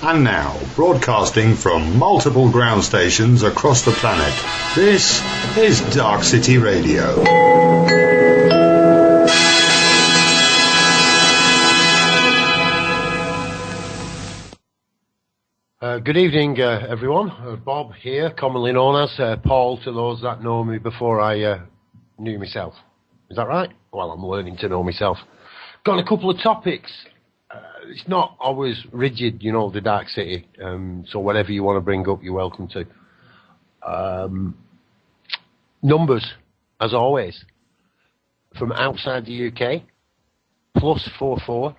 And now, broadcasting from multiple ground stations across the planet, this is Darkcity Radio. Good evening, everyone. Bob here, commonly known as Paul to those that know me before I knew myself. Is that right? Well, I'm learning to know myself. Got a couple of topics. It's not always rigid, you know, the Dark City. So whatever you want to bring up, you're welcome to. Numbers, as always, from outside the UK, +44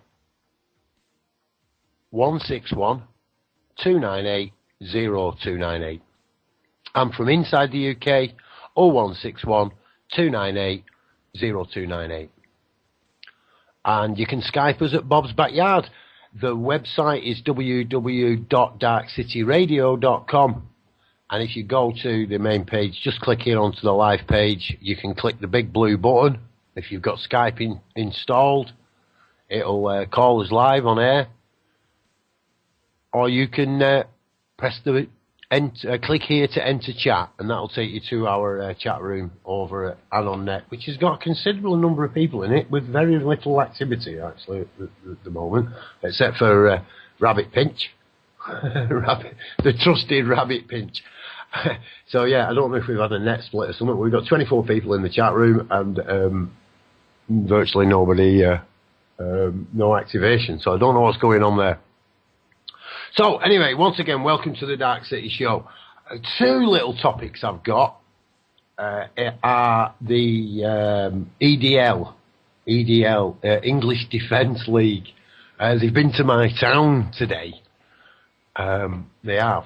161 298 0298. And from inside the UK, 0161 298 0298. And you can Skype us at Bob's Backyard. The website is www.darkcityradio.com. And if you go to the main page, just click here onto the live page. You can click the big blue button. If you've got Skype installed, it'll call us live on air. Or you can press the click here to enter chat, and that'll take you to our chat room over at AnonNet, which has got a considerable number of people in it with very little activity, actually, at the moment, except for Rabbit Pinch, the trusted Rabbit Pinch. So, yeah, I don't know if we've had a net split or something. We've got 24 people in the chat room and virtually nobody, no activation, so I don't know what's going on there. So, anyway, once again, welcome to the Dark City Show. Two little topics I've got are the EDL, English Defence League. They've been to my town today. They have.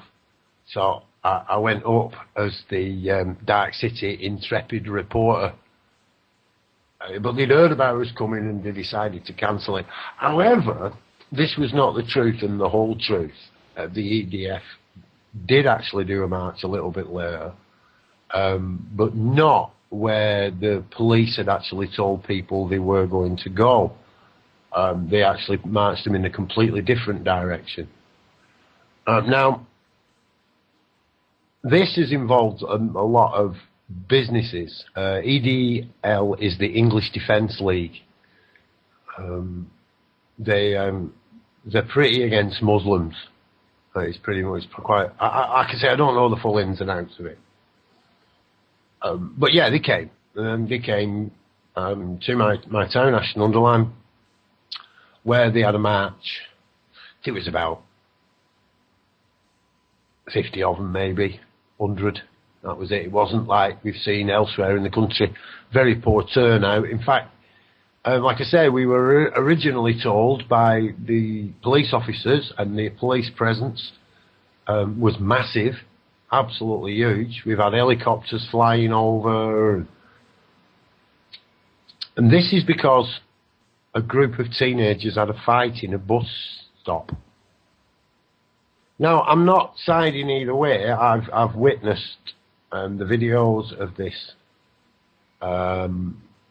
So, I went up as the Dark City intrepid reporter. But they'd heard about us coming and they decided to cancel it. However, this was not the truth and the whole truth. The EDF did actually do a march a little bit later, but not where the police had actually told people they were going to go. They actually marched them in a completely different direction. Now, this has involved a lot of businesses. EDL is the English Defence League. They're pretty against Muslims. It's pretty much quite. I can say I don't know the full ins and outs of it. But yeah, they came. They came to my town, Ashton-under-Lyme, where they had a march. It was about 50 of them, maybe 100. That was it. It wasn't like we've seen elsewhere in the country. Very poor turnout. In fact, like I say, we were originally told by the police officers, and the police presence was massive, absolutely huge. We've had helicopters flying over. And this is because a group of teenagers had a fight in a bus stop. Now, I'm not siding either way. I've witnessed the videos of this.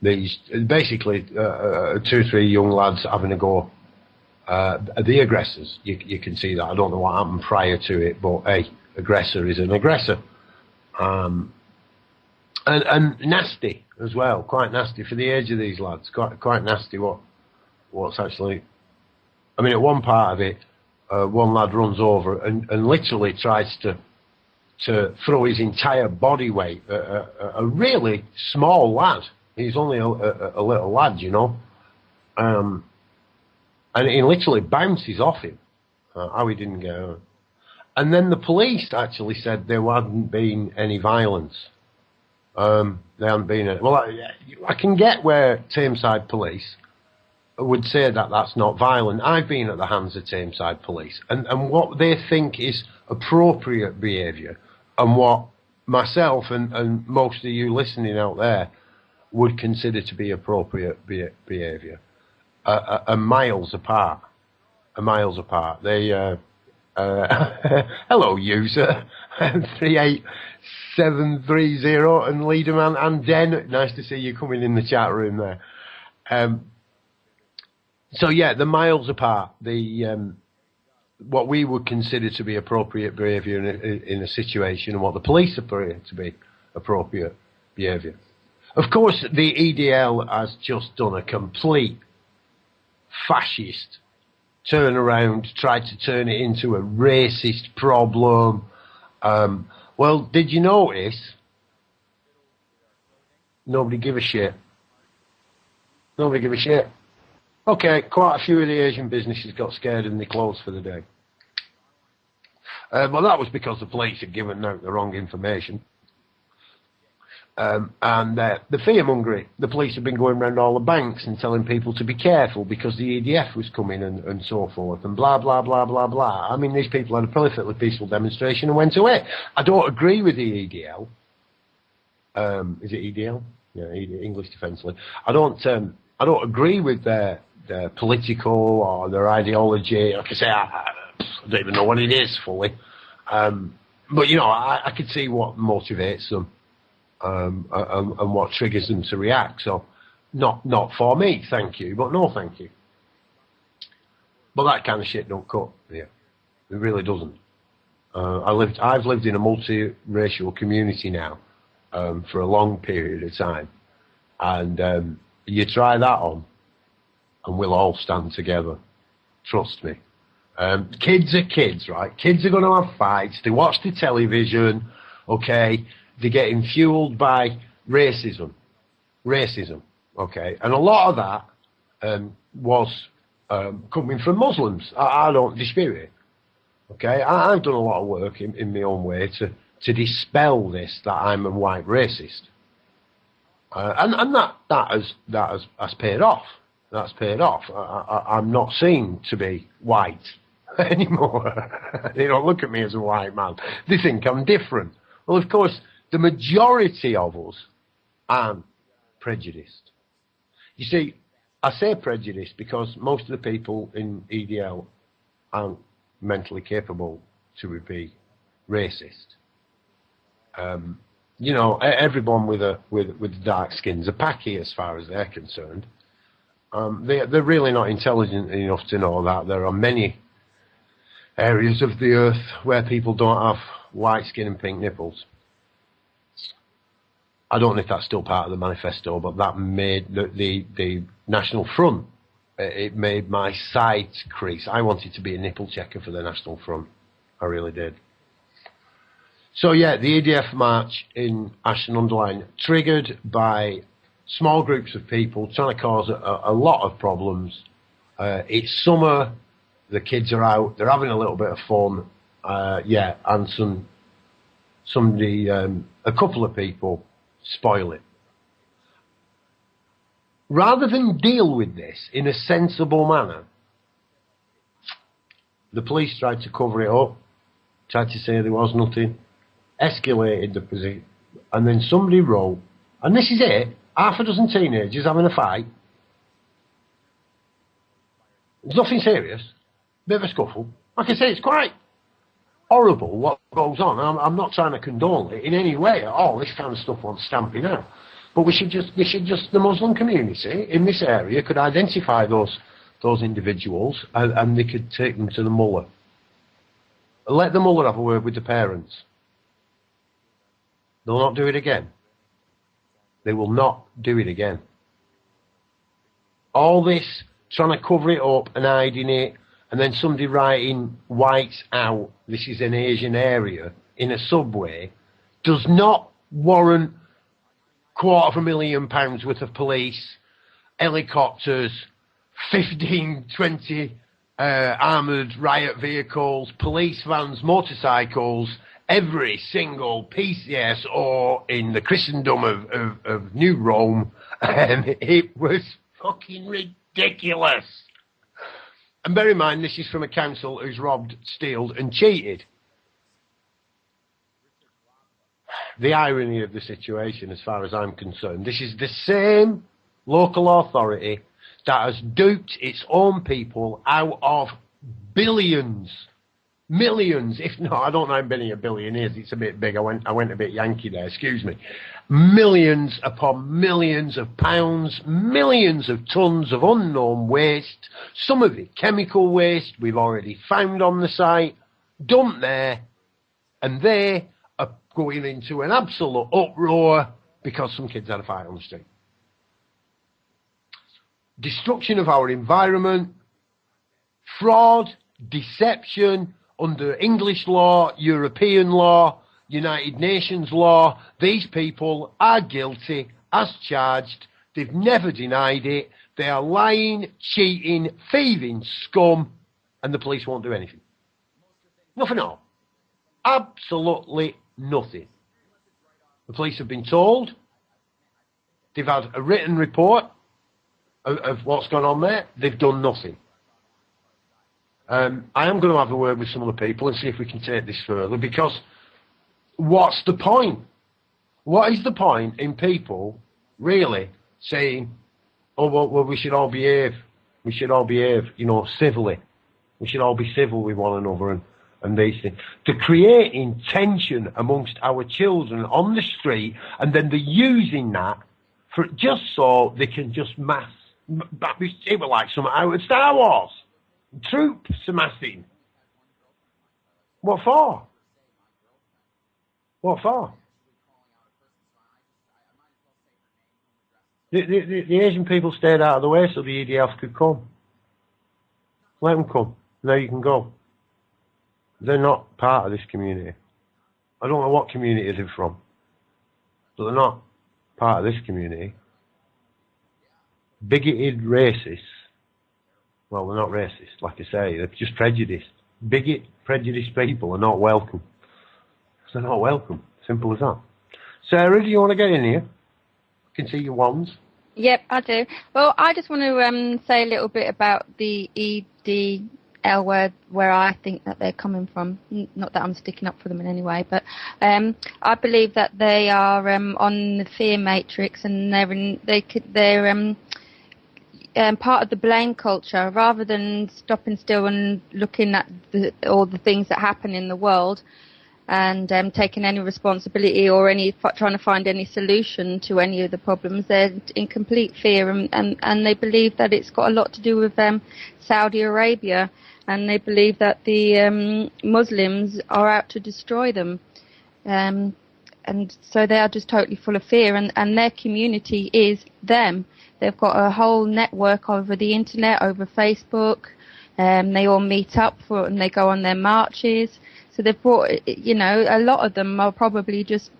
These basically 2 or 3 young lads having a go. The aggressors, you can see that. I don't know what happened prior to it, but hey, aggressor is an aggressor. And nasty as well, quite nasty for the age of these lads. Quite nasty. What's actually? I mean, at one part of it, one lad runs over and literally tries to throw his entire body weight. A really small lad. He's only a little lad, you know. And he literally bounces off him. How he didn't get hurt. And then the police actually said there hadn't been any violence. There hadn't been any. Well, I can get where Tameside police would say that that's not violent. I've been at the hands of Tameside police. And what they think is appropriate behaviour, and what myself and most of you listening out there would consider to be appropriate behaviour, are miles apart. They, hello user, 38730 and Leaderman and Den, nice to see you coming in the chat room there. So yeah, they're miles apart. what we would consider to be appropriate behaviour in a situation, and what the police appear to be appropriate behaviour. Of course, the EDL has just done a complete fascist turnaround, tried to turn it into a racist problem. Well, did you notice? Nobody give a shit. Nobody give a shit. Okay, quite a few of the Asian businesses got scared and they closed for the day. Well, that was because the police had given out the wrong information. And the fear-mongering, the police have been going around all the banks and telling people to be careful because the EDF was coming and so forth, and blah, blah, blah, blah, blah. I mean, these people had a perfectly peaceful demonstration and went away. I don't agree with the EDL. Is it EDL? Yeah, English Defence League. I don't agree with their political or their ideology. Like I say, I don't even know what it is fully. But, you know, I could see what motivates them. And what triggers them to react. So, not for me, thank you, but no thank you. But that kind of shit don't cut. Yeah, it really doesn't. I've lived in a multiracial community now for a long period of time, and you try that on, and we'll all stand together. Trust me. Kids are kids, right? Kids are going to have fights. They watch the television. Okay. They're getting fueled by racism, okay? And a lot of that was coming from Muslims. I don't dispute it, okay? I've done a lot of work in my own way to dispel this, that I'm a white racist. And that has paid off. That's paid off. I'm not seen to be white anymore. They don't look at me as a white man. They think I'm different. Well, of course, the majority of us aren't prejudiced. You see, I say prejudiced because most of the people in EDL aren't mentally capable to be racist. You know, everyone with dark skin's a packy as far as they're concerned. They're really not intelligent enough to know that there are many areas of the earth where people don't have white skin and pink nipples. I don't know if that's still part of the manifesto, but that made the National Front, it made my sight crease. I wanted to be a nipple checker for the National Front. I really did. So yeah, the EDF march in Ashton-under-Lyne, triggered by small groups of people trying to cause a lot of problems. It's summer, the kids are out, they're having a little bit of fun, and a couple of people spoil it. Rather than deal with this in a sensible manner, the police tried to cover it up, tried to say there was nothing, escalated the position, and then somebody wrote, and this is it, half a dozen teenagers having a fight. There's nothing serious, bit of a scuffle. Like I say, it's quite horrible what goes on. I'm not trying to condone it in any way at all. This kind of stuff wants stamping out. But the Muslim community in this area could identify those individuals and they could take them to the mullah. Let the mullah have a word with the parents. They'll not do it again. They will not do it again. All this trying to cover it up and hiding it, and then somebody writing whites out, this is an Asian area, in a subway, does not warrant £250,000 worth of police, helicopters, 15, 20 armoured riot vehicles, police vans, motorcycles, every single PCSO in the Christendom of New Rome. It was fucking ridiculous. And bear in mind, this is from a council who's robbed, stealed and cheated. The irony of the situation, as far as I'm concerned, this is the same local authority that has duped its own people out of billions Millions, if not, I don't know how many a billion is. It's a bit big. I went a bit Yankee there. Excuse me. Millions upon millions of pounds, millions of tons of unknown waste. Some of it chemical waste we've already found on the site, dumped there, and they are going into an absolute uproar because some kids had a fight on the street. Destruction of our environment, fraud, deception under English law, European law, United Nations law. These people are guilty as charged. They've never denied it. They are lying, cheating, thieving scum, and the police won't do anything. Nothing at all. Absolutely nothing. The police have been told. They've had a written report of what's gone on there. They've done nothing. I am going to have a word with some of the people and see if we can take this further, because what's the point? What is the point in people really saying, oh, well, we should all behave. We should all behave, civilly. We should all be civil with one another and these things. To creating tension amongst our children on the street, and then they're using that for just so they can just it was like something out of Star Wars. Troops amassing. What for? What for? The Asian people stayed out of the way so the EDF could come. Let them come. Now you can go. They're not part of this community. I don't know what community they're from, but they're not part of this community. Bigoted racists. Well, they're not racist, like I say. They're just prejudiced. Prejudiced people are not welcome. They're not welcome. Simple as that. Sarah, do you want to get in here? I can see your wands. Yep, I do. Well, I just want to say a little bit about the EDL word, where I think that they're coming from. Not that I'm sticking up for them in any way, but I believe that they are on the fear matrix, and they're part of the blame culture. Rather than stopping still and looking at all the things that happen in the world and taking any responsibility or trying to find any solution to any of the problems, they're in complete fear, and they believe that it's got a lot to do with Saudi Arabia, and they believe that the Muslims are out to destroy them. And so they are just totally full of fear, and their community is them. They've got a whole network over the internet, over Facebook. They all meet up and they go on their marches. So they've brought, a lot of them are probably just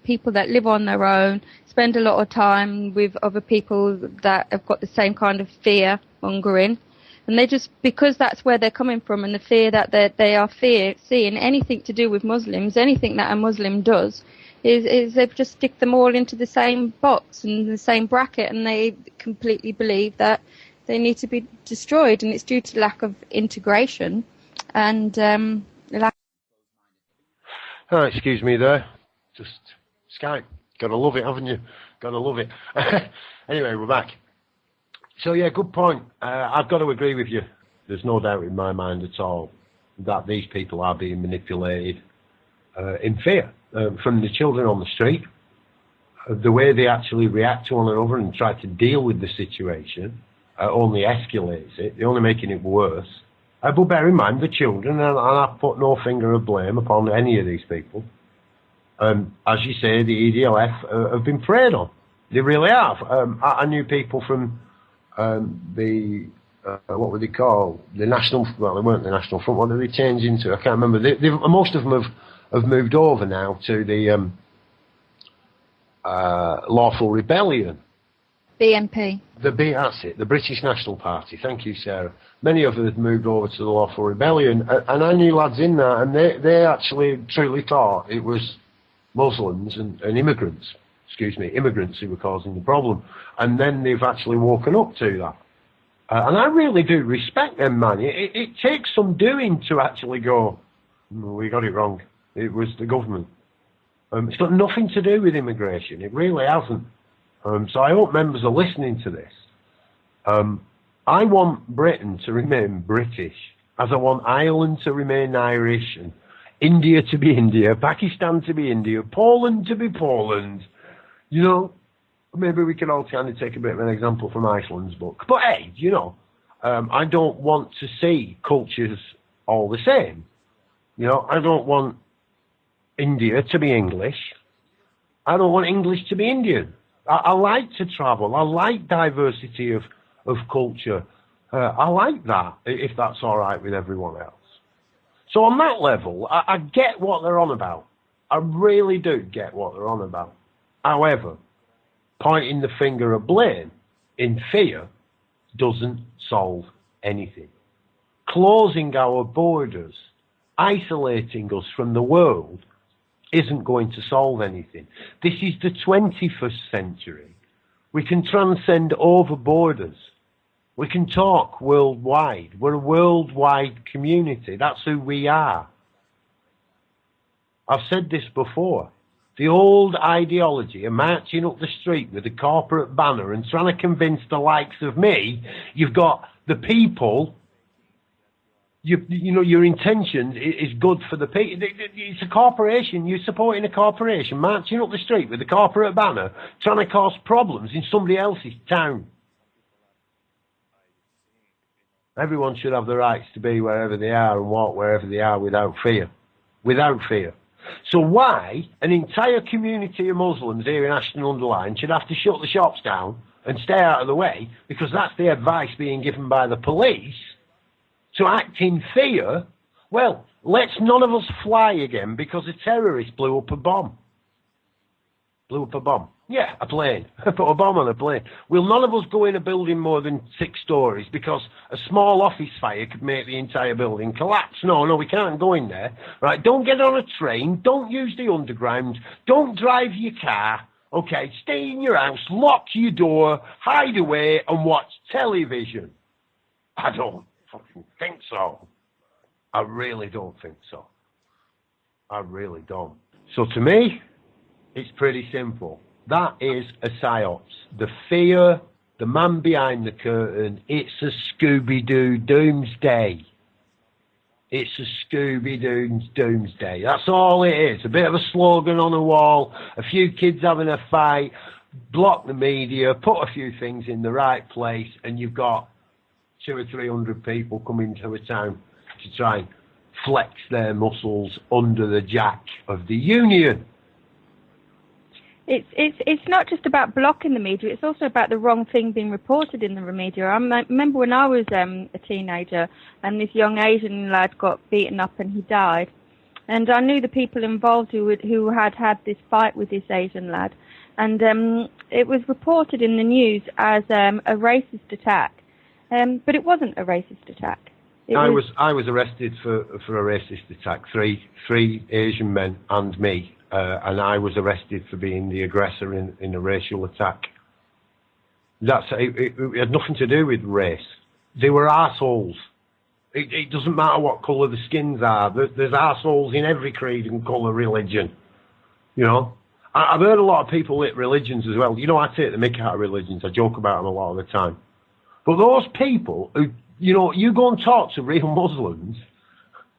people that live on their own, spend a lot of time with other people that have got the same kind of fear mongering. And they just, because that's where they're coming from, and the fear that they are seeing anything to do with Muslims, anything that a Muslim does, is they just stick them all into the same box and the same bracket, and they completely believe that they need to be destroyed, and it's due to lack of integration and lack. Oh, excuse me there. Just Skype. Gotta love it, haven't you? Gotta love it. Anyway, we're back. So yeah, good point. I've got to agree with you. There's no doubt in my mind at all that these people are being manipulated in fear. From the children on the street, the way they actually react to one another and try to deal with the situation only escalates it. They're only making it worse. But bear in mind, the children, and I put no finger of blame upon any of these people. As you say, the EDLF have been preyed on. They really have. I knew people from what were they called? The National, well, they weren't the National Front. What did they change into? I can't remember. Most of them have moved over now to the Lawful Rebellion. BNP. That's it, the British National Party. Thank you, Sarah. Many of them had moved over to the Lawful Rebellion, and I knew lads in there, and they actually truly thought it was Muslims and immigrants, immigrants who were causing the problem. And then they've actually woken up to that. And I really do respect them, man. It takes some doing to actually go, we got it wrong. It was the government. It's got nothing to do with immigration. It really hasn't. So I hope members are listening to this. I want Britain to remain British. as I want Ireland to remain Irish, and India to be India, Pakistan to be India, Poland to be Poland. You know, maybe we can all kind of take a bit of an example from Iceland's book. But hey, you know, I don't want to see cultures all the same. You know, I don't want India to be English. I don't want English to be Indian. I like to travel. I like diversity of culture. I like that, if that's all right with everyone else. So on that level, I get what they're on about. I really do get what they're on about. However, pointing the finger of blame in fear doesn't solve anything. Closing our borders, isolating us from the world, isn't going to solve anything. This is the 21st century. We can transcend over borders. We can talk worldwide. We're a worldwide community. That's who we are. I've said this before. The old ideology of marching up the street with a corporate banner and trying to convince the likes of me, you've got the people, you know, your intention is good for the people. It's a corporation. You're supporting a corporation, marching up the street with a corporate banner, trying to cause problems in somebody else's town. Everyone should have the rights to be wherever they are and walk wherever they are without fear. Without fear. So why an entire community of Muslims here in Ashton-under-Lyne should have to shut the shops down and stay out of the way because that's the advice being given by the police to act in fear? Well, let's none of us fly again because a terrorist blew up a bomb. Blew up a bomb. Yeah, a plane. Put a bomb on a plane. Will none of us go in a building more than 6 stories because a small office fire could make the entire building collapse? No, we can't go in there. Right? Don't get on a train. Don't use the underground. Don't drive your car. Okay, stay in your house, lock your door, hide away and watch television. I don't fucking think so. I really don't think so. I really don't. So to me, it's pretty simple. That is a psyops. The fear, the man behind the curtain, it's a Scooby-Doo doomsday. It's a Scooby-Doo doomsday. That's all it is. A bit of a slogan on a wall, a few kids having a fight, block the media, put a few things in the right place, and you've got 200 or 300 people coming to a town to try and flex their muscles under the jack of the union. It's not just about blocking the media, it's also about the wrong thing being reported in the media. I remember when I was a teenager and this young Asian lad got beaten up and he died. And I knew the people involved who had this fight with this Asian lad. And it was reported in the news as a racist attack. But it wasn't a racist attack. I was arrested for a racist attack. Three Asian men and me. And I was arrested for being the aggressor in a racial attack. It had nothing to do with race. They were arseholes. It doesn't matter what colour the skins are. There's arseholes in every creed and colour religion. You know? I've heard a lot of people hit religions as well. You know, I take the mick out of religions. I joke about them a lot of the time. But those people who, you know, you go and talk to real Muslims,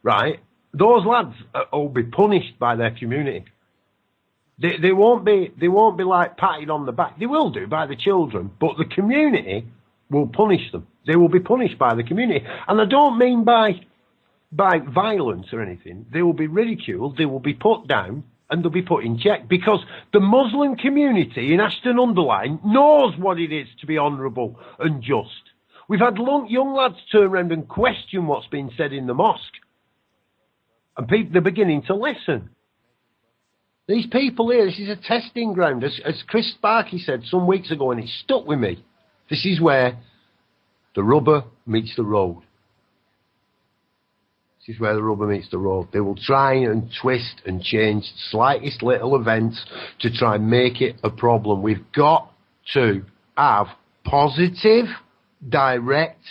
right? Those lads will be punished by their community. They won't be like patted on the back. They will do by the children, but the community will punish them. They will be punished by the community. And I don't mean by violence or anything. They will be ridiculed, they will be put down, and they'll be put in check. Because the Muslim community in Ashton-under-Lyne knows what it is to be honourable and just. We've had young lads turn around and question what's been said in the mosque. And they're beginning to listen. These people here, this is a testing ground. As Chris Sparky said some weeks ago, and it stuck with me. This is where the rubber meets the road. This is where the rubber meets the road. They will try and twist and change the slightest little events to try and make it a problem. We've got to have positive, direct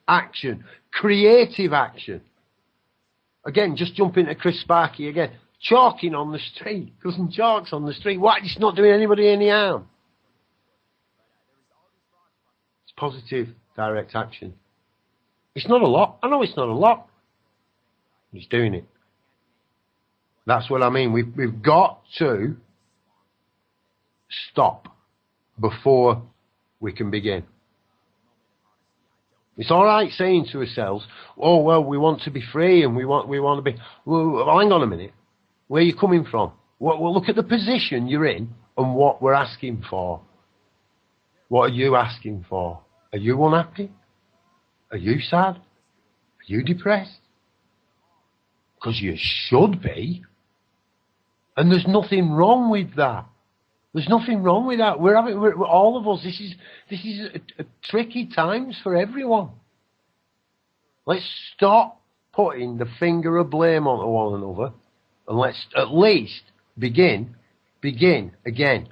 action, creative action. Again, just jump into Chris Sparky again. Chalking on the street, cousin chalks on the street. Why? It's not doing anybody any harm. It's positive, direct action. It's not a lot. I know it's not a lot. It's doing it. That's what I mean. We've got to stop before we can begin. It's all right saying to ourselves, "Oh well, we want to be free and we want to be." Well, hang on a minute. Where are you coming from? Well, look at the position you're in and what we're asking for. What are you asking for? Are you unhappy? Are you sad? Are you depressed? Because you should be. And there's nothing wrong with that. There's nothing wrong with that. We're all of us. This is a tricky times for everyone. Let's stop putting the finger of blame onto one another, and let's at least begin again.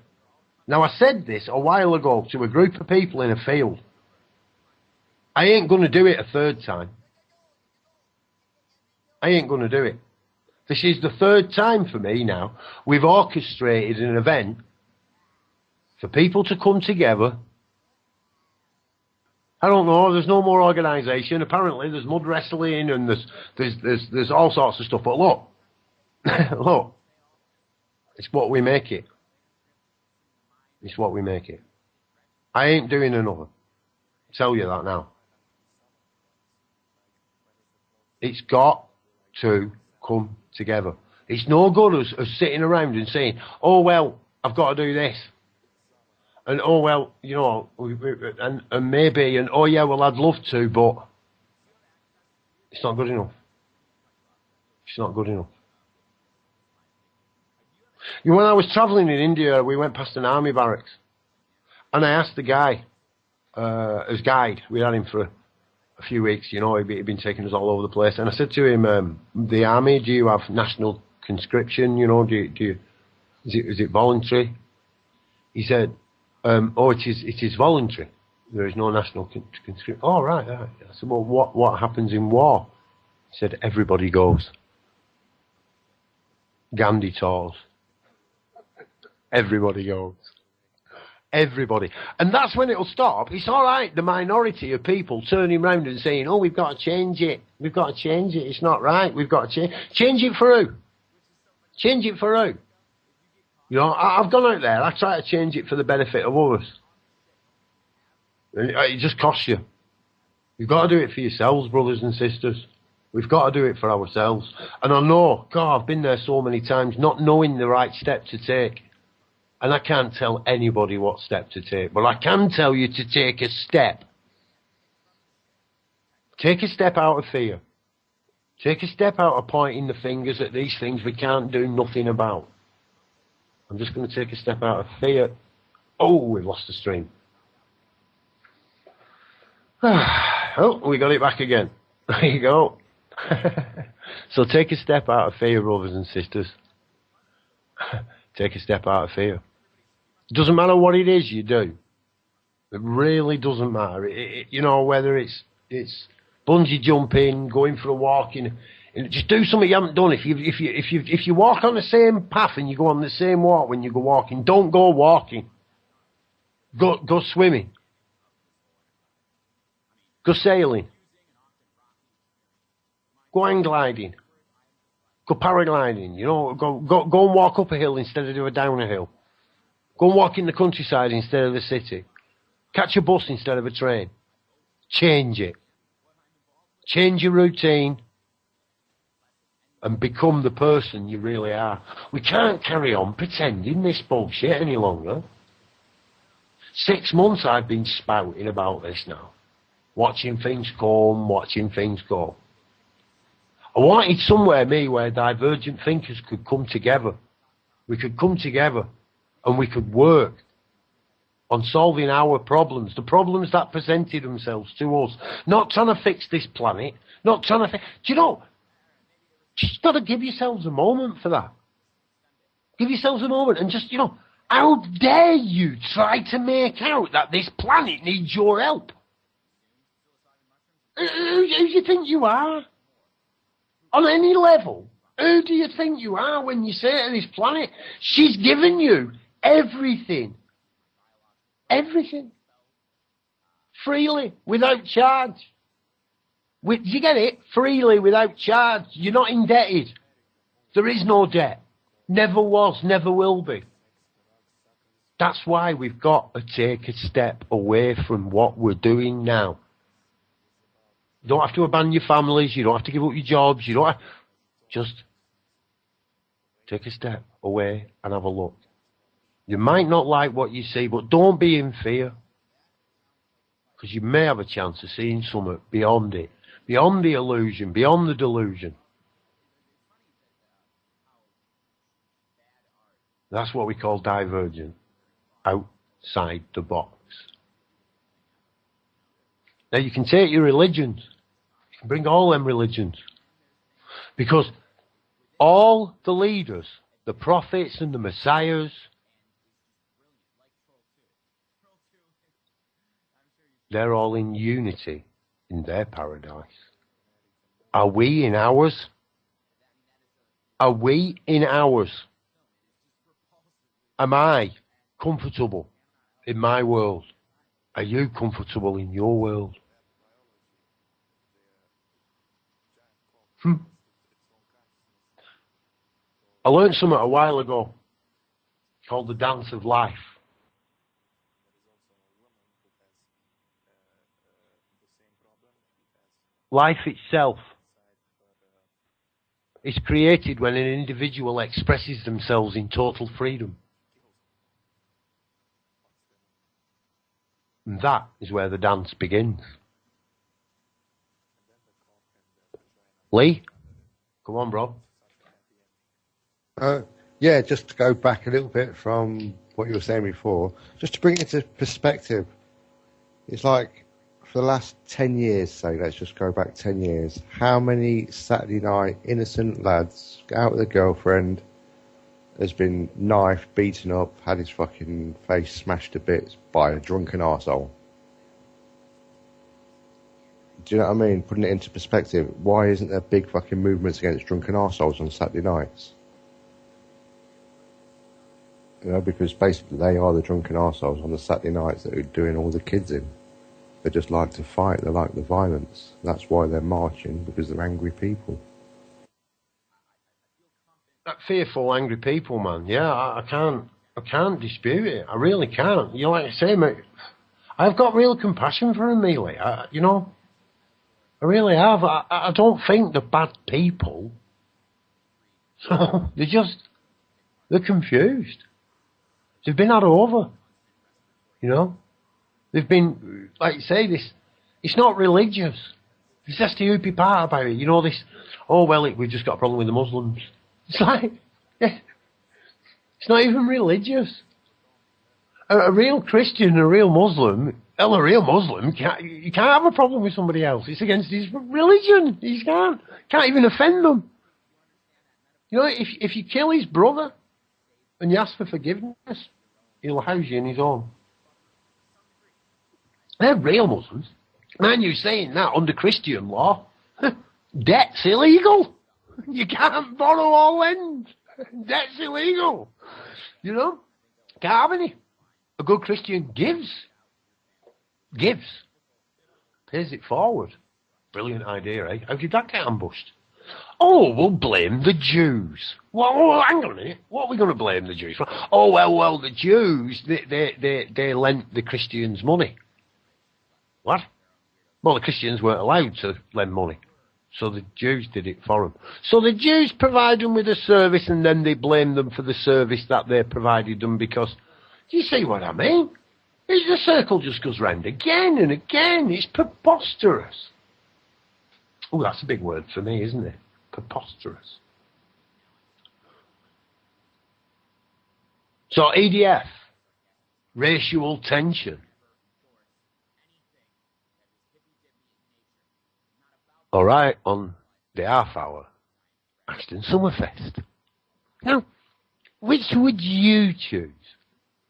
Now, I said this a while ago to a group of people in a field. I ain't going to do it a third time. I ain't going to do it. This is the third time for me now. We've orchestrated an event for people to come together. I don't know, there's no more organisation. Apparently there's mud wrestling and there's all sorts of stuff. But look, look, it's what we make it. It's what we make it. I ain't doing another. I'll tell you that now. It's got to come together. It's no good us sitting around and saying, "Oh well, I've got to do this," and "Oh well, you know," and maybe, and "Oh yeah, well I'd love to," but it's not good enough. It's not good enough. You know, when I was travelling in India, we went past an army barracks, and I asked the guy, as guide, we had him for a few weeks, you know, he'd been taking us all over the place, and I said to him, the army, do you have national conscription, you know, is it voluntary? He said, oh, it is voluntary. There is no national conscription. Oh, right. I said, well, what happens in war? He said, everybody goes. Gandhi taught us. Everybody goes. Everybody. And that's when it'll stop. It's all right, the minority of people turning around and saying, oh, we've got to change it. We've got to change it. It's not right. We've got to change. Change it for who? Change it for who? You know, I've gone out there. I try to change it for the benefit of others. It just costs you. You've got to do it for yourselves, brothers and sisters. We've got to do it for ourselves. And I know, God, I've been there so many times, not knowing the right step to take. And I can't tell anybody what step to take, but I can tell you to take a step. Take a step out of fear. Take a step out of pointing the fingers at these things we can't do nothing about. I'm just going to take a step out of fear. Oh, we've lost the stream. Oh, we got it back again. There you go. So take a step out of fear, brothers and sisters. Take a step out of fear. It doesn't matter what it is you do. It really doesn't matter. You know, whether it's bungee jumping, going for a walk, just do something you haven't done. If you walk on the same path and you go on the same walk when you go walking, don't go walking. Go swimming. Go sailing. Go hang gliding. Go paragliding. You know, go and walk up a hill instead of do a down a hill. Go and walk in the countryside instead of the city. Catch a bus instead of a train. Change it. Change your routine and become the person you really are. We can't carry on pretending this bullshit any longer. 6 months I've been spouting about this now. Watching things come, watching things go. I wanted somewhere, where divergent thinkers could come together. We could come together and we could work on solving our problems, the problems that presented themselves to us. Not trying to fix this planet, not trying to... Do you know, just got to give yourselves a moment for that. Give yourselves a moment and just, you know, how dare you try to make out that this planet needs your help? Who do you think you are? On any level, who do you think you are when you say to this planet, she's given you everything. Everything. Freely, without charge. You get it? Freely, without charge. You're not indebted. There is no debt. Never was, never will be. That's why we've got to take a step away from what we're doing now. You don't have to abandon your families. You don't have to give up your jobs. You don't have... Just take a step away and have a look. You might not like what you see, but don't be in fear. Because you may have a chance of seeing something beyond it. Beyond the illusion, beyond the delusion. That's what we call divergent. Outside the box. Now you can take your religions. You can bring all them religions. Because all the leaders, the prophets and the messiahs, they're all in unity in their paradise. Are we in ours? Are we in ours? Am I comfortable in my world? Are you comfortable in your world? I learned something a while ago called the dance of life. Life itself is created when an individual expresses themselves in total freedom. And that is where the dance begins. Lee? Come on, bro. Yeah, just to go back a little bit from what you were saying before, just to bring it into perspective, it's like for the last 10 years, say, let's just go back 10 years, how many Saturday night innocent lads out with a girlfriend has been knifed, beaten up, had his fucking face smashed to bits by a drunken arsehole? Do you know what I mean? Putting it into perspective, why isn't there big fucking movements against drunken arseholes on Saturday nights? You know, because basically they are the drunken arseholes on the Saturday nights that are doing all the kids in. They just like to fight, they like the violence. That's why they're marching, because they're angry people. That fearful, angry people, man. Yeah, I can't dispute it. I really can't. You know, like I say, mate, I've got real compassion for them, Mealy. You know, I really have. I don't think they're bad people. So they're confused. They've been had over. You know, they've been, like you say, it's not religious. It's just the hoopy part about it. You know, this, oh, well, we've just got a problem with the Muslims. It's like, yeah, it's not even religious. A real Christian, a real Muslim, a real Muslim, you can't have a problem with somebody else. It's against his religion. He can't even offend them. You know, if you kill his brother and you ask for forgiveness, he'll house you in his own. They're real Muslims. Man, you saying that under Christian law, debt's illegal. You can't borrow or lend. Debt's illegal. You know? Can't have any. A good Christian gives. Pays it forward. Brilliant idea, eh? How did that get ambushed? Oh, we'll blame the Jews. Well, hang on a minute. What are we going to blame the Jews for? Oh, well, the Jews, they lent the Christians money. What? Well, the Christians weren't allowed to lend money. So the Jews did it for them. So the Jews provide them with a service and then they blame them for the service that they provided them because, do you see what I mean? The circle just goes round again and again. It's preposterous. Oh, that's a big word for me, isn't it? Preposterous. So EDF, racial tension. All right, on the half hour, Ashton Summerfest. Now, which would you choose?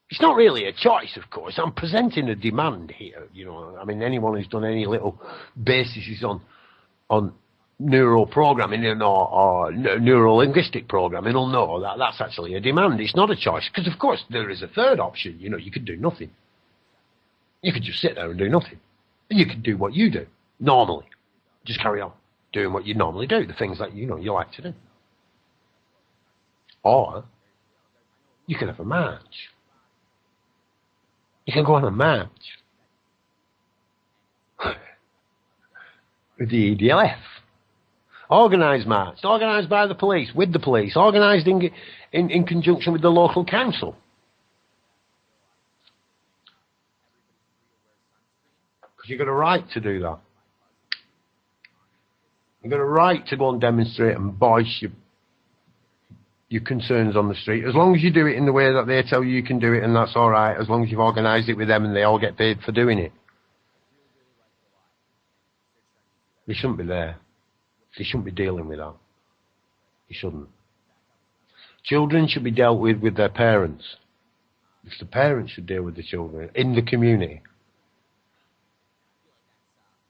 It's not really a choice, of course. I'm presenting a demand here. You know, I mean, anyone who's done any little basis on neural programming or neuro-linguistic programming will know that that's actually a demand. It's not a choice. Because, of course, there is a third option. You know, you could do nothing. You could just sit there and do nothing. And you could do what you do, normally. just carry on doing what you normally do, the things that you like to do. Or you can have a march. You can go on a march with the EDLF. Organised march, organised by the police, with the police, organised in conjunction with the local council. Because you've got a right to do that. You've got a right to go and demonstrate and voice your concerns on the street, as long as you do it in the way that they tell you can do it, and that's all right, as long as you've organised it with them and they all get paid for doing it. They shouldn't be there. They shouldn't be dealing with that. They shouldn't. Children should be dealt with their parents. It's the parents should deal with the children in the community.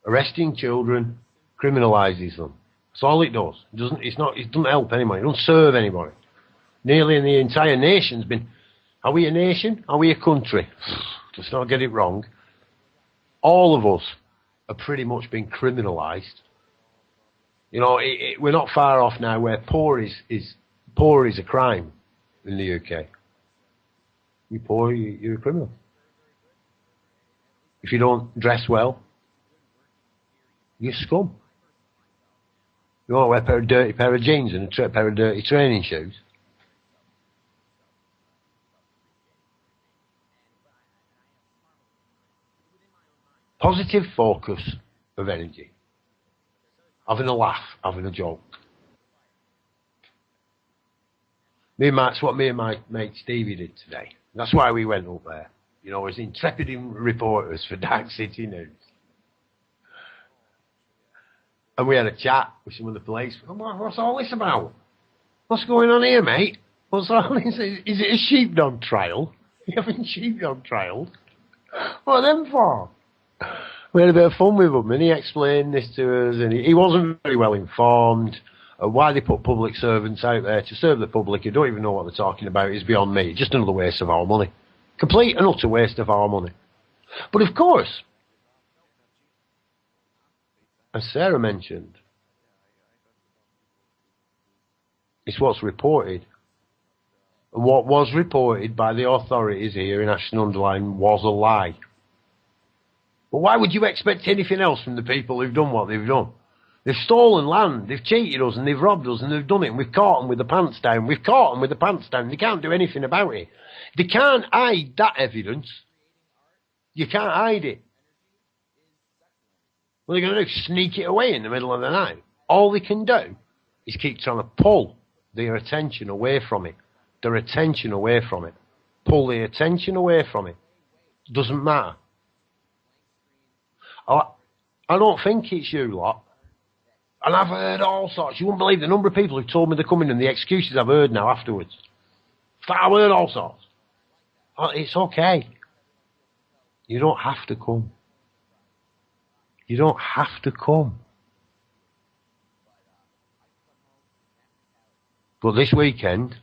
Arresting children criminalises them. That's all it does. It doesn't help anybody. It doesn't serve anybody. Nearly the entire nation's been. Are we a nation? Are we a country? Let's not get it wrong. All of us have pretty much been criminalised. You know, we're not far off now where poor is a crime in the UK. You're poor, you're a criminal. If you don't dress well, you're scum. You want to wear a dirty pair of jeans and a pair of dirty training shoes? Positive focus of energy. Having a laugh, having a joke. That's what me and my mate Stevie did today. That's why we went up there. You know, as intrepid reporters for Darkcity News. And we had a chat with some of the police. What's all this about? What's going on here, mate? What's all this? Is it a sheepdog trial? You having sheepdog trials? What are them for? We had a bit of fun with him, and he explained this to us, and he wasn't very well informed. Why they put public servants out there to serve the public who don't even know what they're talking about is beyond me. Just another waste of our money. Complete and utter waste of our money. But of course, as Sarah mentioned, it's what's reported. And what was reported by the authorities here in Ashton-under-Lyne was a lie. But why would you expect anything else from the people who've done what they've done? They've stolen land, they've cheated us, and they've robbed us, and they've done it, and we've caught them with the pants down. We've caught them with the pants down. They can't do anything about it. They can't hide that evidence. You can't hide it. What are they going to do? Sneak it away in the middle of the night? All they can do is keep trying to pull their attention away from it. Their attention away from it. Pull the attention away from it. Doesn't matter. I don't think it's you lot. And I've heard all sorts. You wouldn't believe the number of people who've told me they're coming and the excuses I've heard now afterwards. I've heard all sorts. It's okay. You don't have to come. You don't have to come. But this weekend,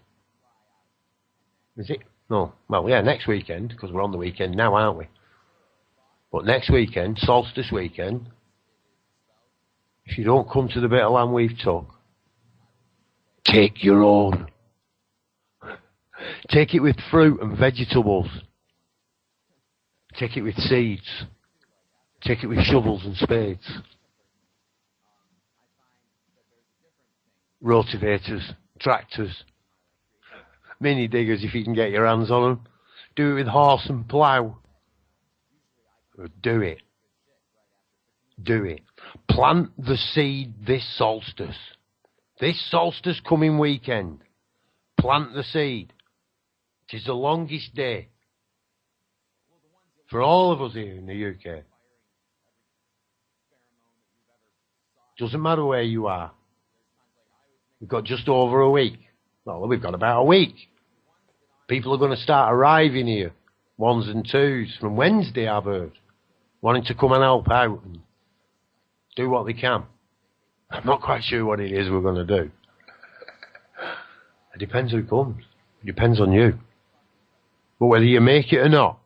is it? No. Well, yeah, next weekend, because we're on the weekend now, aren't we? But next weekend, solstice weekend, if you don't come to the bit of land we've took, take your own. Take it with fruit and vegetables. Take it with seeds. Take it with shovels and spades. Rotivators, tractors, mini diggers if you can get your hands on them. Do it with horse and plough. Do it. Do it. Plant the seed this solstice. This solstice coming weekend. Plant the seed. It is the longest day for all of us here in the UK. Doesn't matter where you are. We've got just over a week. Well, we've got about a week. People are going to start arriving here. Ones and twos from Wednesday, I've heard. Wanting to come and help out and do what they can. I'm not quite sure what it is we're going to do. It depends who comes. It depends on you. But whether you make it or not,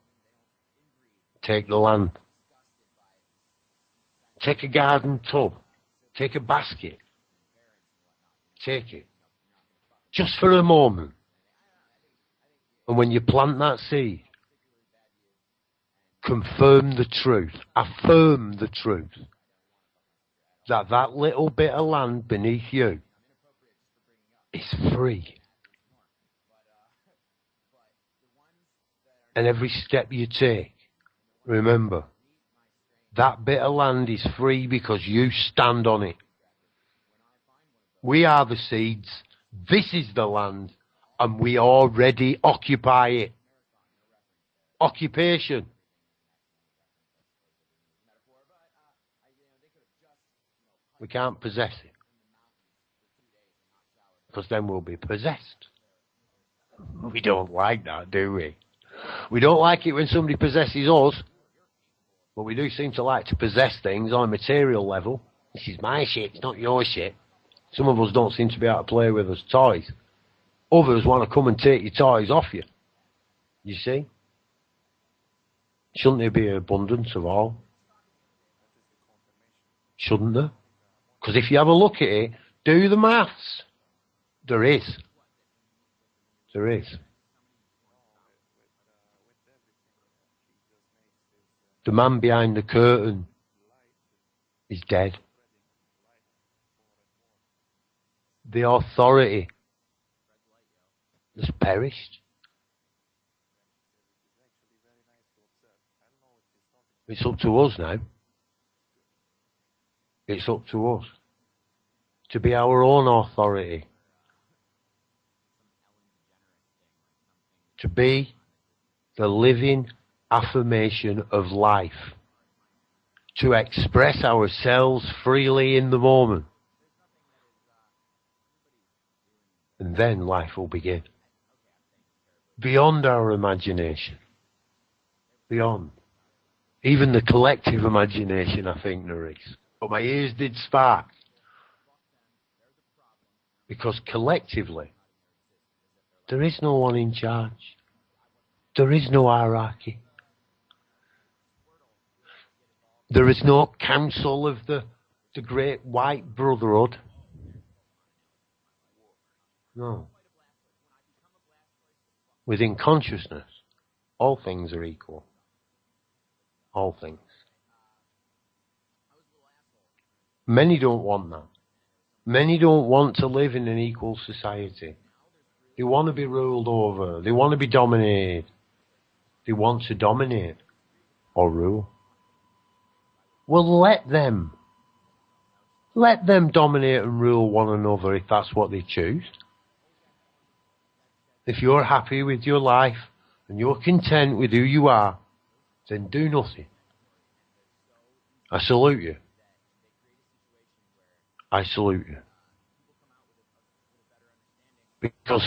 take the land. Take a garden tub Take a basket. Take it. Just for a moment. And when you plant that seed, confirm the truth. Affirm the truth. That little bit of land beneath you is free. And every step you take, remember, that bit of land is free because you stand on it. We are the seeds. This is the land. And we already occupy it. Occupation. We can't possess it. Because then we'll be possessed. We don't like that, do we? We don't like it when somebody possesses us. But we do seem to like to possess things on a material level. This is my shit, it's not your shit. Some of us don't seem to be able to play with us toys. Others want to come and take your toys off you. You see? Shouldn't there be an abundance of all? Shouldn't there? Because if you have a look at it, do the maths. There is. There is. The man behind the curtain is dead. The authority has perished. It's up to us now. It's up to us to be our own authority. To be the living affirmation of life. To express ourselves freely in the moment. And then life will begin. Beyond our imagination. Beyond. Even the collective imagination, I think there is. But my ears did spark. Because collectively, there is no one in charge. There is no hierarchy. There is no council of the great white brotherhood. No. Within consciousness, all things are equal. All things. Many don't want that. Many don't want to live in an equal society. They want to be ruled over. They want to be dominated. They want to dominate or rule. Well, let them. Let them dominate and rule one another if that's what they choose. If you're happy with your life and you're content with who you are, then do nothing. I salute you. I salute you. Because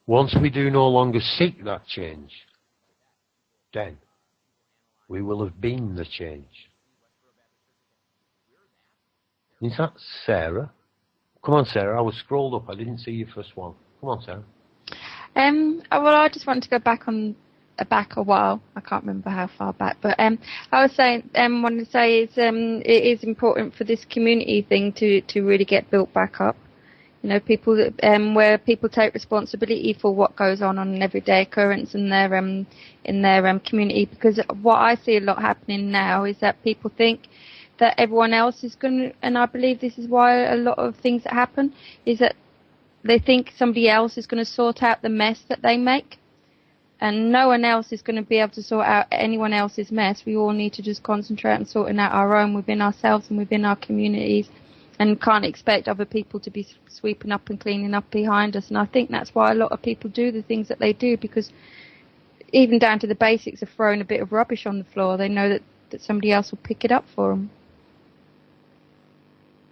once we do no longer seek that change, then we will have been the change. Is that Sarah? Come on, Sarah. I was scrolled up. I didn't see your first one. Come on, Sarah. Well, I just wanted to go back a while. I can't remember how far back, but I was saying, wanted to say is it is important for this community thing to really get built back up. You know, people where people take responsibility for what goes on an everyday occurrence in their community. Because what I see a lot happening now is that people think that everyone else is going to, and I believe this is why a lot of things that happen is that they think somebody else is going to sort out the mess that they make. And no one else is going to be able to sort out anyone else's mess. We all need to just concentrate on sorting out our own within ourselves and within our communities, and can't expect other people to be sweeping up and cleaning up behind us. And I think that's why a lot of people do the things that they do, because even down to the basics of throwing a bit of rubbish on the floor, they know that somebody else will pick it up for them.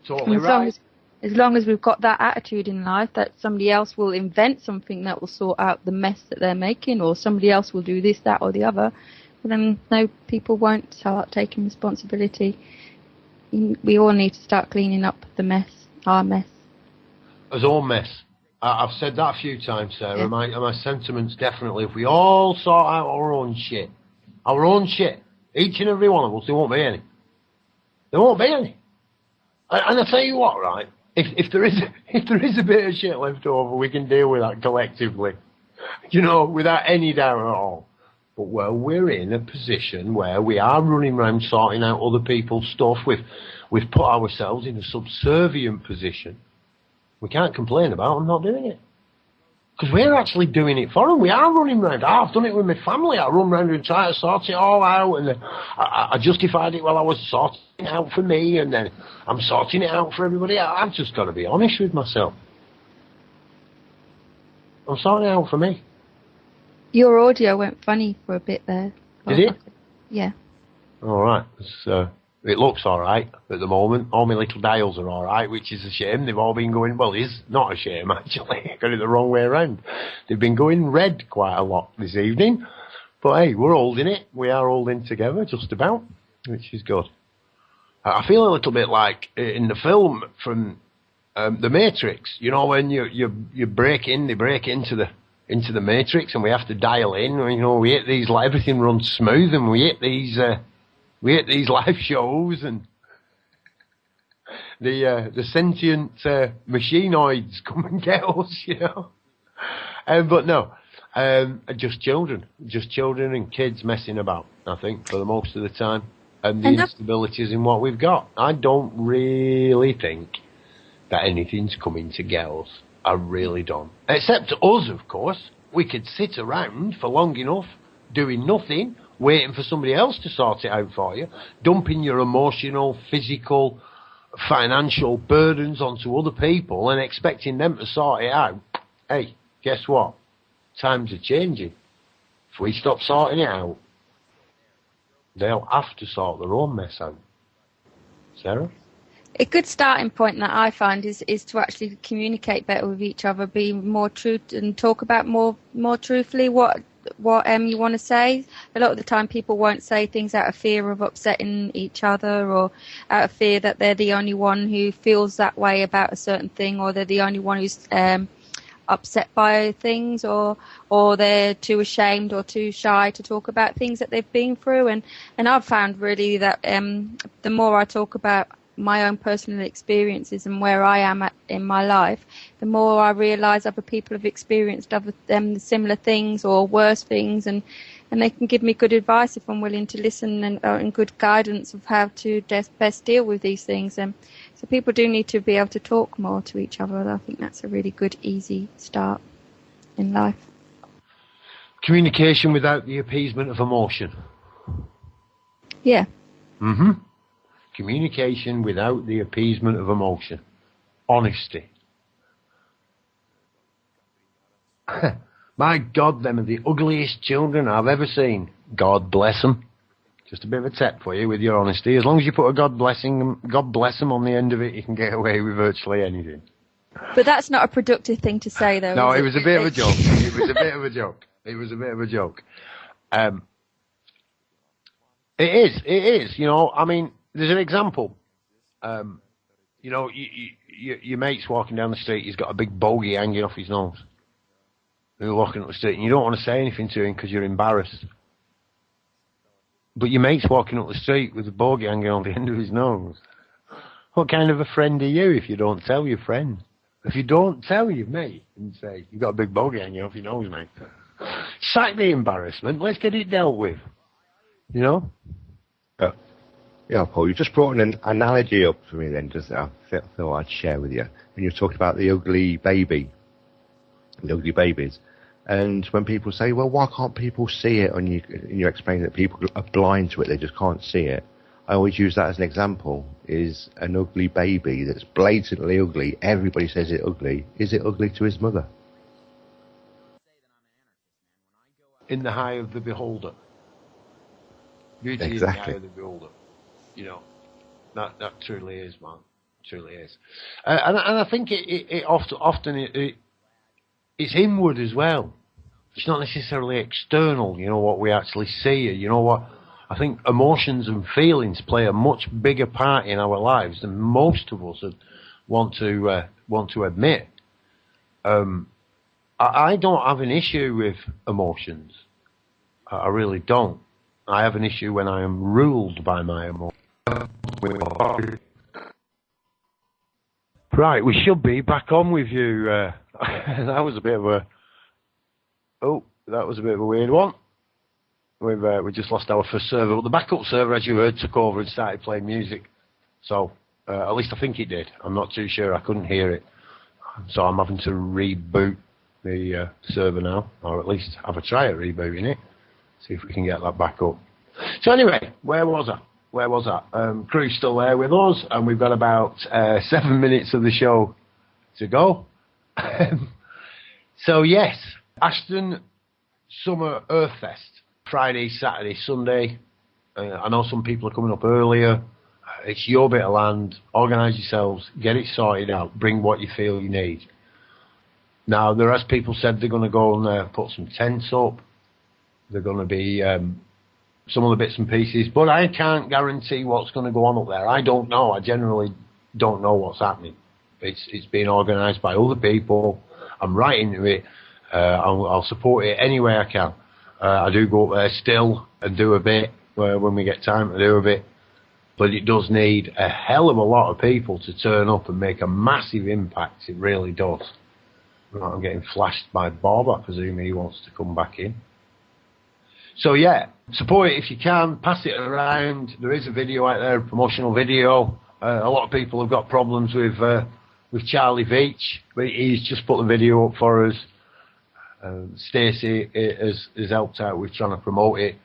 Totally right. As long as we've got that attitude in life, that somebody else will invent something that will sort out the mess that they're making, or somebody else will do this, that, or the other, then no, people won't start taking responsibility. We all need to start cleaning up the mess, our mess. As all mess. I've said that a few times, Sarah. Yeah. My sentiments definitely, if we all sort out our own shit, each and every one of us, there won't be any. There won't be any. And I tell you what, right? If there is a bit of shit left over, we can deal with that collectively, without any doubt at all. But where we're in a position where we are running around sorting out other people's stuff, we've put ourselves in a subservient position. We can't complain about them not doing it. Because we're actually doing it for them. We are running around. I've done it with my family. I run around and try to sort it all out. And I justified it while I was sorting it out for me. And then I'm sorting it out for everybody. I've just got to be honest with myself. I'm sorting it out for me. Your audio went funny for a bit there. Did it? Yeah. All right. It looks all right at the moment. All my little dials are all right, which is a shame. They've all been going, well, it's not a shame, actually. I got it the wrong way around. They've been going red quite a lot this evening. But, hey, we're holding it. We are holding together, just about, which is good. I feel a little bit like in the film from The Matrix. When you break into the Matrix and we have to dial in. We hit these, everything runs smooth and we hit these live shows and the sentient machinoids come and get us, But no, just children and kids messing about, I think, for the most of the time. And the instabilities in what we've got. I don't really think that anything's coming to get us. I really don't. Except us, of course. We could sit around for long enough, doing nothing, waiting for somebody else to sort it out for you, dumping your emotional, physical, financial burdens onto other people and expecting them to sort it out. Hey, guess what? Times are changing. If we stop sorting it out, they'll have to sort their own mess out. Sarah? A good starting point that I find is to actually communicate better with each other, be more true and talk about more truthfully what you want to say. A lot of the time people won't say things out of fear of upsetting each other, or out of fear that they're the only one who feels that way about a certain thing, or they're the only one who's upset by things, or they're too ashamed or too shy to talk about things that they've been through. And I've found really that the more I talk about my own personal experiences and where I am at in my life, the more I realise other people have experienced other similar things or worse things, and they can give me good advice if I'm willing to listen, and good guidance of how to best deal with these things. So people do need to be able to talk more to each other. I think that's a really good, easy start in life. Communication without the appeasement of emotion. Yeah. Mm-hmm. Communication without the appeasement of emotion. Honesty. My God, them are the ugliest children I've ever seen. God bless them. Just a bit of a tip for you with your honesty. As long as you put a God bless them on the end of it, you can get away with virtually anything. But that's not a productive thing to say, though. No, it was a bit of a joke. It was a bit of a joke. It was a bit of a joke. It is. I mean, there's an example. Your mate's walking down the street. He's got a big bogey hanging off his nose. You're walking up the street, and you don't want to say anything to him because you're embarrassed. But your mate's walking up the street with a bogey hanging on the end of his nose. What kind of a friend are you if you don't tell your friend? If you don't tell your mate and say, you've got a big bogey hanging off your nose, mate. Sack the embarrassment. Let's get it dealt with. Yeah, Paul, you just brought an analogy up for me then, just I feel I'd share with you. When you talked about the ugly babies. And when people say, well, why can't people see it? And you explain that people are blind to it, they just can't see it. I always use that as an example, is an ugly baby that's blatantly ugly. Everybody says it's ugly. Is it ugly to his mother? In the eye of the beholder. Beauty Exactly. In the eye of the beholder. That truly is, man. Truly is. And I think it often it's inward as well. It's not necessarily external, what we actually see. What? I think emotions and feelings play a much bigger part in our lives than most of us want to admit. I don't have an issue with emotions. I really don't. I have an issue when I am ruled by my emotions. Right, we should be back on with you. That was a bit of a... Oh, that was a bit of a weird one. We just lost our first server. Well, the backup server, as you heard, took over and started playing music. So, at least I think it did. I'm not too sure. I couldn't hear it. So I'm having to reboot the server now, or at least have a try at rebooting it. See if we can get that back up. So anyway, where was I? Crew's still there with us, and we've got about 7 minutes of the show to go. So yes, Ashton Summer Earth Fest, Friday, Saturday, Sunday. I know some people are coming up earlier. It's your bit of land. Organise yourselves, get it sorted out, bring what you feel you need. Now, there, as people said, they're going to go and put some tents up. They're going to be some of the bits and pieces, but I can't guarantee what's going to go on up there. I don't know. I generally don't know what's happening. It's being organised by other people. I'm right into it. I'll support it any way I can. I do go up there still and do a bit when we get time to do a bit, but it does need a hell of a lot of people to turn up and make a massive impact. It really does. Right, I'm getting flashed by Bob. I presume he wants to come back in. So yeah, support it if you can. Pass it around. There is a video out there, a promotional video. A lot of people have got problems with Charlie Veach, but he's just put the video up for us. Stacey has helped out with trying to promote it.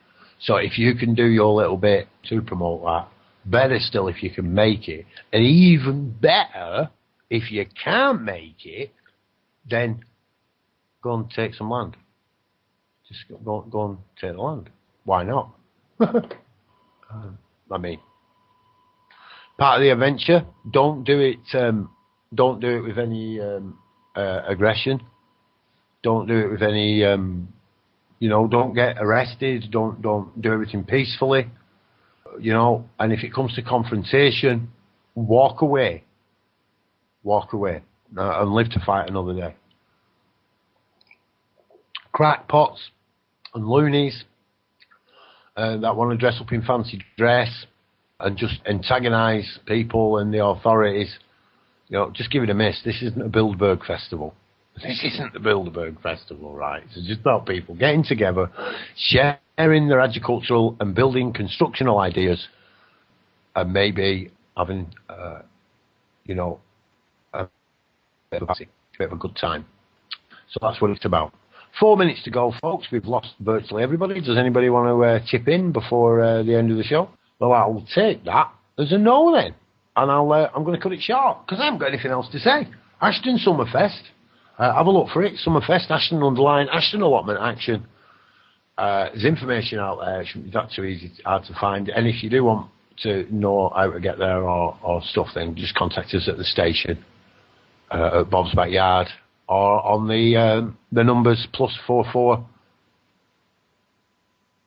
So if you can do your little bit to promote that, better still if you can make it. And even better, if you can't make it, then go and take some land. Just go and take the land. Why not? I mean, part of the adventure. Don't do it. Don't do it with any aggression. Don't do it with any. Don't get arrested. Don't do everything peacefully. And if it comes to confrontation, walk away. Walk away and live to fight another day. Crackpots and loonies that want to dress up in fancy dress and just antagonise people and the authorities, just give it a miss. This isn't a Bilderberg Festival. This isn't the Bilderberg Festival, right? It's just about people getting together, sharing their agricultural and building constructional ideas, and maybe having, a bit of a good time. So that's what it's about. 4 minutes to go, folks. We've lost virtually everybody. Does anybody want to chip in before the end of the show? Well, I'll take that as a no then. And I'm going to cut it short because I haven't got anything else to say. Ashton Summerfest. Have a look for it. Summerfest, Ashton underline, Ashton allotment action. There's information out there. It shouldn't be that too easy, hard to find. And if you do want to know how to get there or stuff, then just contact us at the station, at Bob's Backyard, or on the numbers +44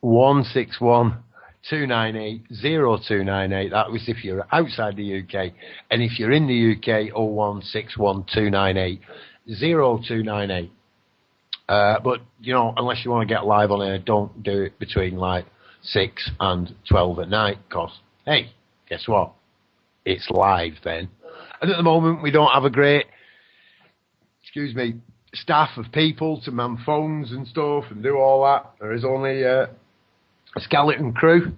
161 298 0298. That was if you're outside the UK, and if you're in the UK, 0161 298 0298. But unless you want to get live on air, don't do it between 6 and 12 at night, because hey, guess what? It's live then. And at the moment, we don't have a great staff of people to man phones and stuff and do all that. There is only a skeleton crew.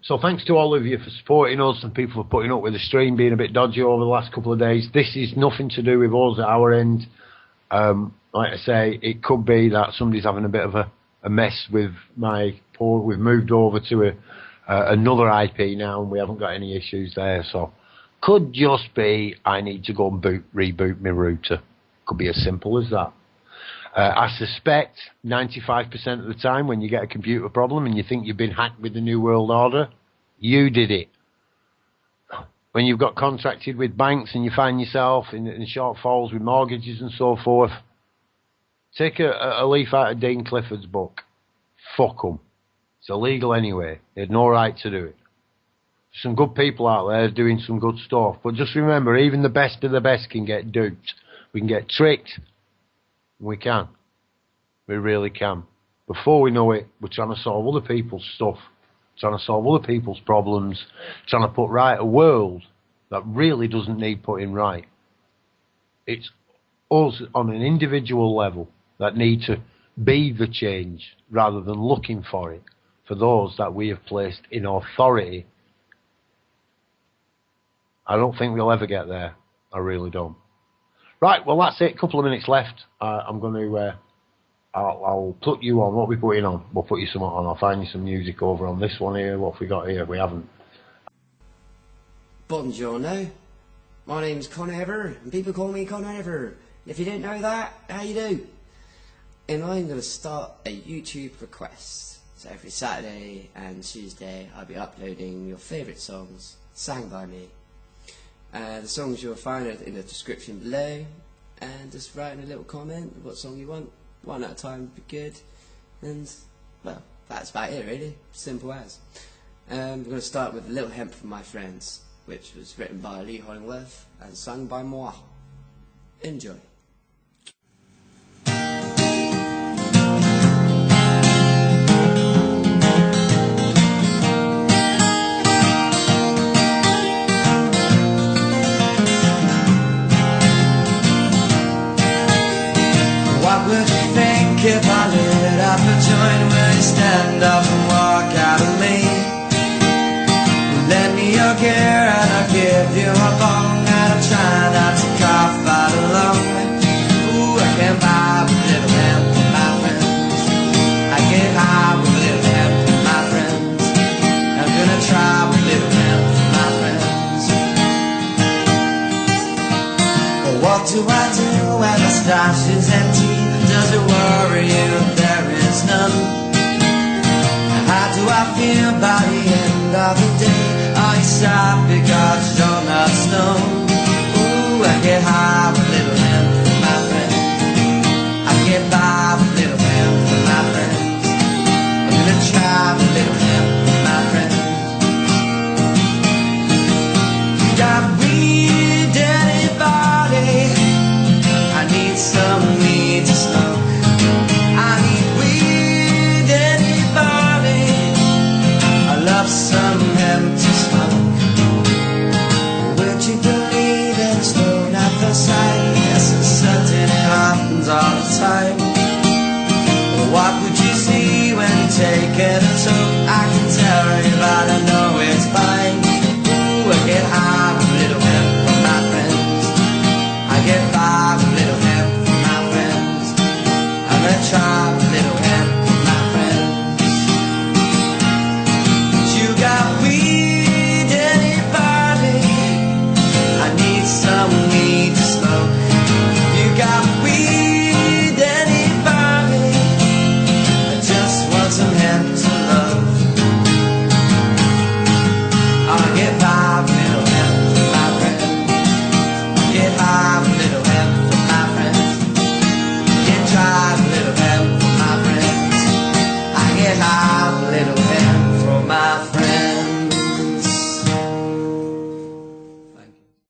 So thanks to all of you for supporting us and people for putting up with the stream being a bit dodgy over the last couple of days. This is nothing to do with us at our end. Like I say, it could be that somebody's having a bit of a mess with my port. We've moved over to another IP now and we haven't got any issues there. So could just be I need to go and reboot my router. Could be as simple as that. I suspect 95% of the time when you get a computer problem and you think you've been hacked with the New World Order, you did it. When you've got contracted with banks and you find yourself in shortfalls with mortgages and so forth, take a leaf out of Dean Clifford's book. Fuck them. It's illegal anyway. They had no right to do it. Some good people out there doing some good stuff. But just remember, even the best of the best can get duped. We can get tricked. We can. We really can. Before we know it, we're trying to solve other people's stuff. Trying to solve other people's problems. Trying to put right a world that really doesn't need putting right. It's us on an individual level that need to be the change rather than looking for it for those that we have placed in authority. I don't think we'll ever get there. I really don't. Right, well, that's it. A couple of minutes left. I'm going to... I'll put you on. What are we putting on? We'll put you some on. I'll find you some music over on this one here. What have we got here? We haven't. Buongiorno. My name's Con Ever, and people call me Con Ever. If you didn't know that, how you do? And I'm going to start a YouTube request. So every Saturday and Tuesday, I'll be uploading your favourite songs sang by me. The songs you'll find in the description below, and just write in a little comment what song you want. One at a time would be good, and well, that's about it really, simple as. We're going to start with A Little Hemp from My Friends, which was written by Lee Hollingworth and sung by moi. Enjoy. What would you think if I lit up a joint? Will you stand up and walk out of me? Lend me your gear and I'll give you a bong, and I'll try not to cough out alone. Ooh, I can buy with a little help from my friends. I get high with a little help from my friends. I'm gonna try with a little help from my friends. Well, what do I do when the stash is empty? Does it worry you if there is none? How do I feel by the end of the day? Are you sad because you're not stoned? Ooh, I get high